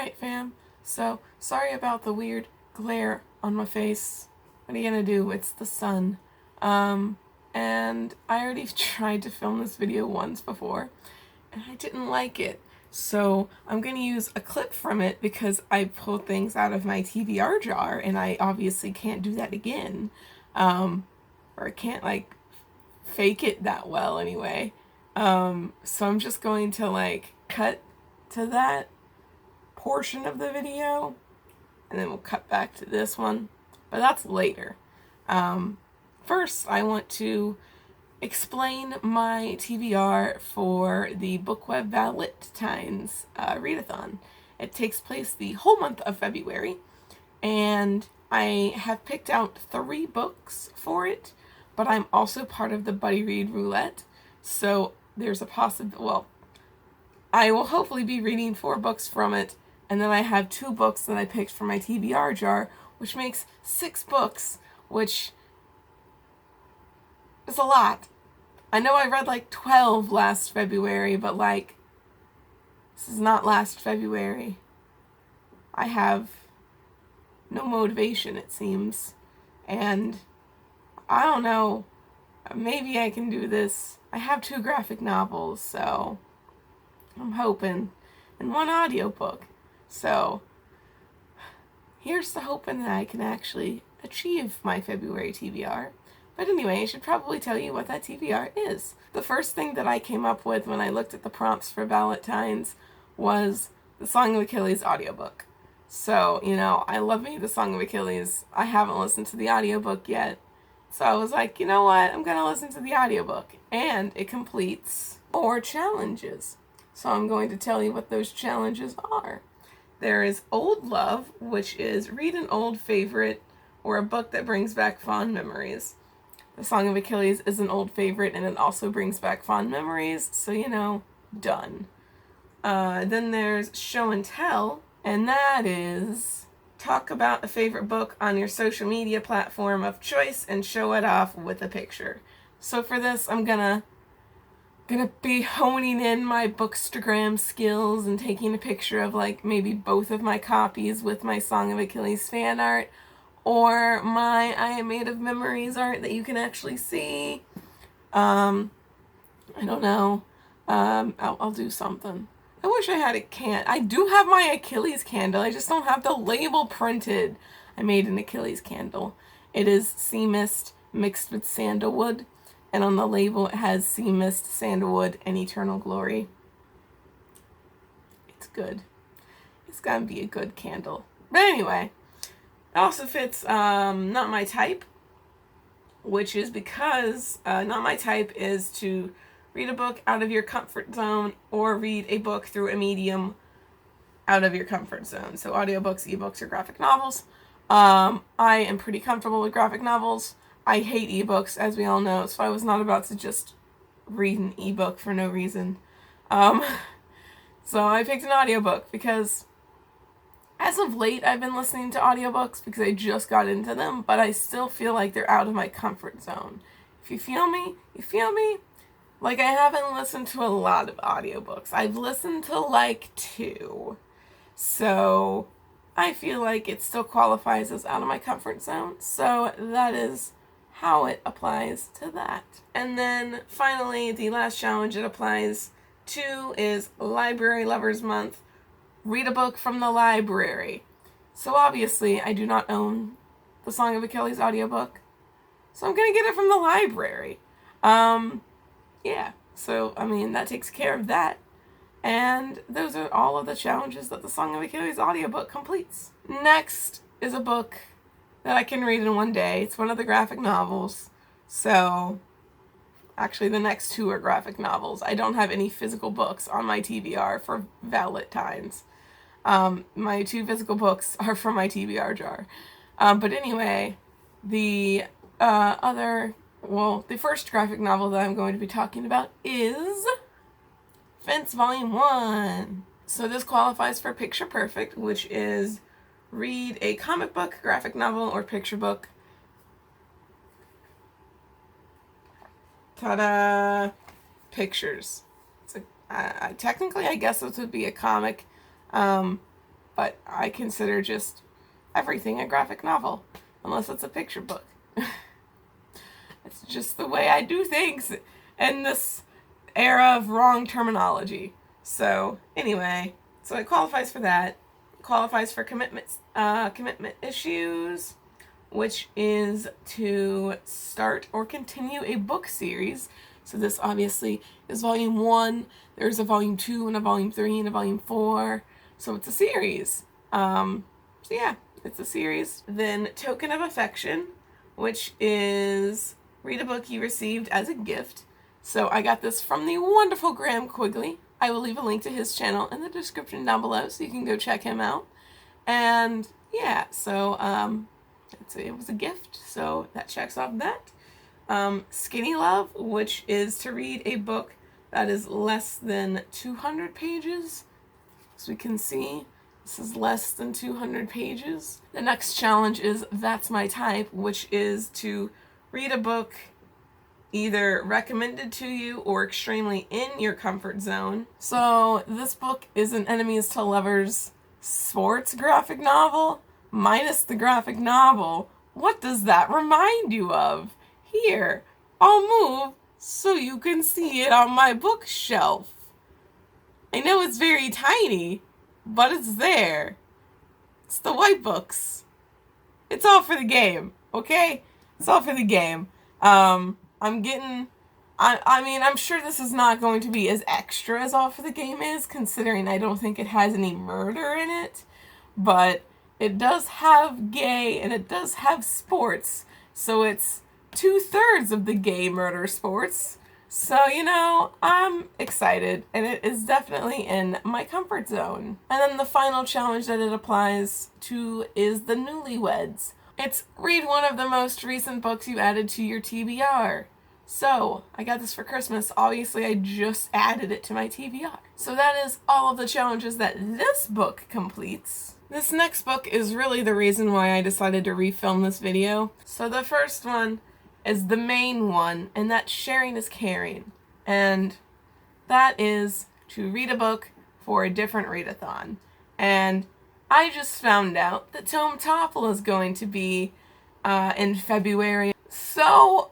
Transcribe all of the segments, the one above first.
Alright, fam. So, sorry about the weird glare on my face. What are you gonna do? It's the sun. And I already tried to film this video once before, and I didn't like it. So, I'm gonna use a clip from it because I pulled things out of my TBR jar, and I obviously can't do that again. Or I can't, like, fake it that well anyway. So I'm just going to, like, cut to that portion of the video, and then we'll cut back to this one, but that's later. First, I want to explain my TBR for the BookWeb VaLITines readathon. It takes place the whole month of February, and I have picked out 3 books for it, but I'm also part of the Buddy Read Roulette, so there's a well, I will hopefully be reading 4 books from it, and then I have 2 books that I picked from my TBR jar, which makes 6 books, which is a lot. I know I read like 12 last February, but like, this is not last February. I have no motivation, it seems, and I don't know, maybe I can do this. I have 2 graphic novels, so I'm hoping, and 1 audiobook. So, here's the hoping that I can actually achieve my February TBR. But anyway, I should probably tell you what that TBR is. The first thing that I came up with when I looked at the prompts for VaLITines was the Song of Achilles audiobook. So, you know, I love me the Song of Achilles. I haven't listened to the audiobook yet. So I was like, you know what, I'm gonna listen to the audiobook. And it completes 4 challenges. So I'm going to tell you what those challenges are. There is Old Love, which is read an old favorite or a book that brings back fond memories. The Song of Achilles is an old favorite, and it also brings back fond memories, so you know, done. Then there's Show and Tell, and that is talk about a favorite book on your social media platform of choice and show it off with a picture. So for this, I'm gonna be honing in my Bookstagram skills and taking a picture of like maybe both of my copies with my Song of Achilles fan art, or my I Am Made of Memories art that you can actually see. I don't know. I'll do something. I wish I had I do have my Achilles candle, I just don't have the label printed. I made an Achilles candle. It is sea mist mixed with sandalwood, and on the label it has sea mist, sandalwood, and eternal glory. It's good. It's gotta be a good candle. But anyway, it also fits Not My Type, which is because Not My Type is to read a book out of your comfort zone or read a book through a medium out of your comfort zone. So audiobooks, ebooks, or graphic novels. I am pretty comfortable with graphic novels. I hate ebooks, as we all know, so I was not about to just read an ebook for no reason. So I picked an audiobook because as of late I've been listening to audiobooks because I just got into them, but I still feel like they're out of my comfort zone. If you feel me, you feel me? Like, I haven't listened to a lot of audiobooks. I've listened to like 2. So I feel like it still qualifies as out of my comfort zone. So that is how it applies to that. And then finally, the last challenge it applies to is Library Lovers Month. Read a book from the library. So obviously, I do not own the Song of Achilles audiobook, so I'm gonna get it from the library. Yeah, so, I mean, that takes care of that. And those are all of the challenges that the Song of Achilles audiobook completes. Next is a book that I can read in one day. It's one of the graphic novels. So, actually the next 2 are graphic novels. I don't have any physical books on my TBR for VaLITines. My 2 physical books are from my TBR jar. But anyway, the first graphic novel that I'm going to be talking about is Fence Volume 1. So this qualifies for Picture Perfect, which is read a comic book, graphic novel, or picture book. Ta-da! Pictures. Technically, I guess this would be a comic, but but I consider just everything a graphic novel, unless it's a picture book. It's just the way I do things in this era of wrong terminology. So anyway, so it qualifies for that. It qualifies for commitment issues, which is to start or continue a book series. So this obviously is volume 1. There's a volume 2 and a volume 3 and a volume 4. So it's a series. So yeah, it's a series. Then Token of Affection, which is read a book you received as a gift. So I got this from the wonderful Graham Quigley. I will leave a link to his channel in the description down below so you can go check him out. And yeah, so it was a gift, so that checks off that. Skinny Love, which is to read a book that is less than 200 pages. As we can see, this is less than 200 pages. The next challenge is That's My Type, which is to read a book either recommended to you or extremely in your comfort zone. So this book is an Enemies to Lovers sports graphic novel, minus the graphic novel. What does that remind you of? Here, I'll move so you can see it on my bookshelf. I know it's very tiny, but it's there. It's the white books. It's all for the game, okay? It's all for the game. I'm sure this is not going to be as extra as All for the Game is, considering I don't think it has any murder in it. But it does have gay and it does have sports. So it's 2/3 of the gay murder sports. So, you know, I'm excited, and it is definitely in my comfort zone. And then the final challenge that it applies to is the Newlyweds. It's read one of the most recent books you added to your TBR. So, I got this for Christmas. Obviously, I just added it to my TBR. So that is all of the challenges that this book completes. This next book is really the reason why I decided to refilm this video. So the first one is the main one, and that's Sharing is Caring. And that is to read a book for a different readathon. And I just found out that Tome Topple is going to be in February. So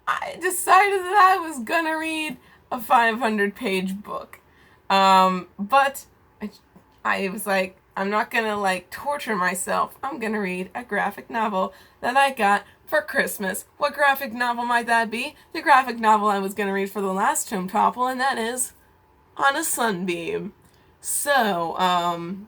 I decided that I was gonna read a 500-page book. But I was like, I'm not gonna torture myself. I'm gonna read a graphic novel that I got for Christmas. What graphic novel might that be? The graphic novel I was gonna read for the last Tome Topple, and that is On a Sunbeam. So,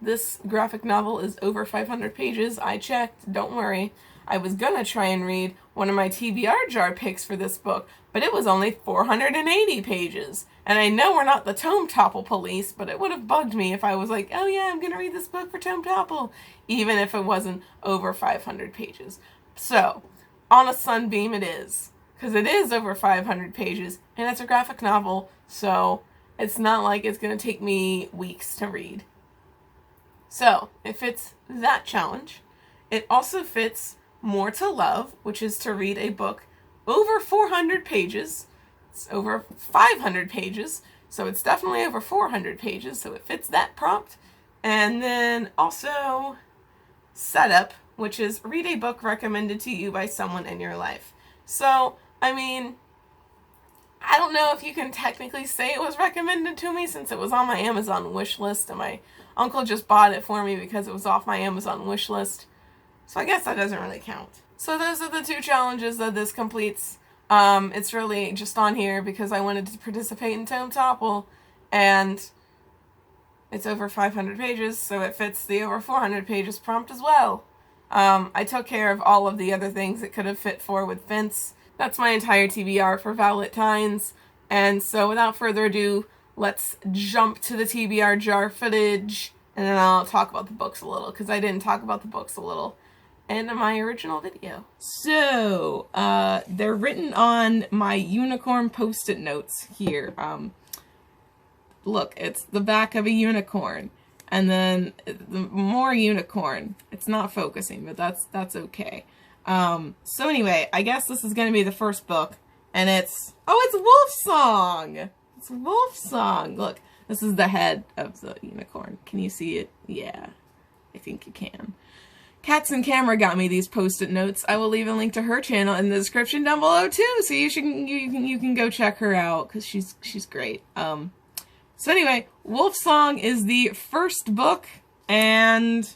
this graphic novel is over 500 pages. I checked, don't worry. I was gonna try and read one of my TBR jar picks for this book, but it was only 480 pages. And I know we're not the Tome Topple police, but it would have bugged me if I was like, oh yeah, I'm gonna read this book for Tome Topple, even if it wasn't over 500 pages. So, On a Sunbeam it is, because it is over 500 pages, and it's a graphic novel, so it's not like it's going to take me weeks to read. So, it fits that challenge. It also fits More to Love, which is to read a book over 400 pages. It's over 500 pages, so it's definitely over 400 pages, so it fits that prompt. And then also Setup, which is read a book recommended to you by someone in your life. So, I mean, I don't know if you can technically say it was recommended to me since it was on my Amazon wish list and my uncle just bought it for me because it was off my Amazon wish list. So I guess that doesn't really count. So those are the two challenges that this completes. It's really just on here because I wanted to participate in Tome Topple, and it's over 500 pages, so it fits the over 400 pages prompt as well. I took care of all of the other things it could have fit for with Vince. That's my entire TBR for VaLITines. And so without further ado, let's jump to the TBR jar footage, and then I'll talk about the books a little, because I didn't talk about the books a little in my original video. So, they're written on my unicorn post-it notes here. Look, it's the back of a unicorn. And then more unicorn. It's not focusing, but that's okay. So anyway, I guess this is going to be the first book. And it's Wolf Song! It's Wolf Song! Look, this is the head of the unicorn. Can you see it? Yeah. I think you can. Cats and Camera got me these post-it notes. I will leave a link to her channel in the description down below too, so you can go check her out because she's great. So anyway, Wolf Song is the first book, and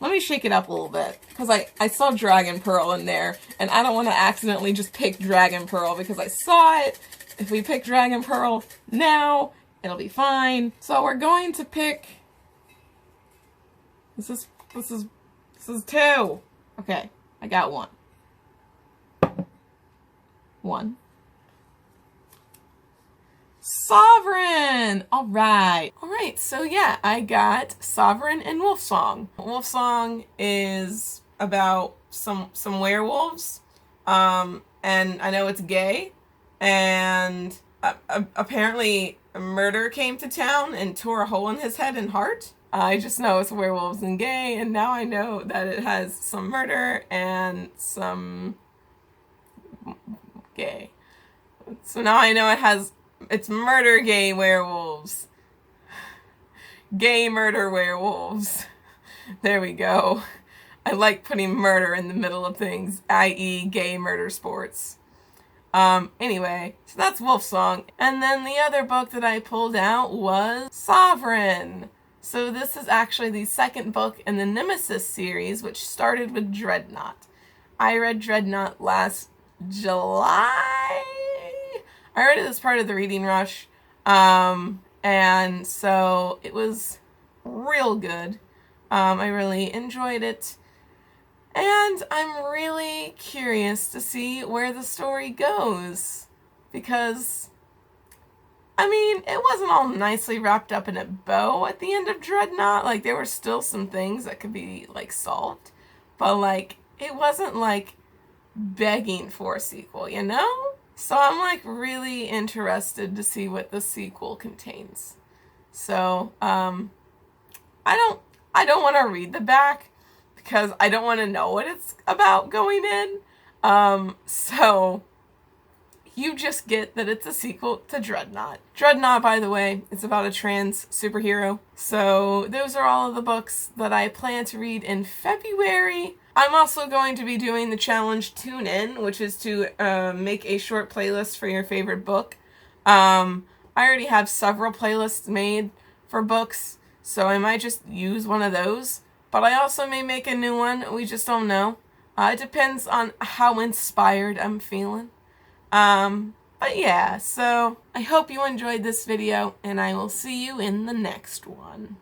let me shake it up a little bit because I saw Dragon Pearl in there, and I don't want to accidentally just pick Dragon Pearl because I saw it. If we pick Dragon Pearl now, it'll be fine. So we're going to pick. This is 2. Okay, I got 1. 1. Sovereign! Alright. Alright, so yeah, I got Sovereign and Wolf Song. Wolf Song is about some werewolves. And I know it's gay. And apparently a murder came to town and tore a hole in his head and heart. I just know it's werewolves and gay, and now I know that it has some murder and some gay. So now I know it's murder gay werewolves. Gay murder werewolves. There we go. I like putting murder in the middle of things, i.e. gay murder sports. Anyway, so that's Wolf Song. And then the other book that I pulled out was Sovereign. So this is actually the second book in the Nemesis series, which started with Dreadnought. I read Dreadnought last July. I read it as part of the reading rush. And so it was real good. I really enjoyed it. And I'm really curious to see where the story goes. Because, I mean, it wasn't all nicely wrapped up in a bow at the end of Dreadnought. Like, there were still some things that could be, like, solved. But, like, it wasn't, like, begging for a sequel, you know? So I'm, like, really interested to see what the sequel contains. So, I don't want to read the back because I don't want to know what it's about going in. So you just get that it's a sequel to Dreadnought. Dreadnought, by the way, is about a trans superhero. So those are all of the books that I plan to read in February. I'm also going to be doing the challenge Tune In, which is to make a short playlist for your favorite book. I already have several playlists made for books, so I might just use one of those. But I also may make a new one. We just don't know. It depends on how inspired I'm feeling. But yeah, so I hope you enjoyed this video, and I will see you in the next one.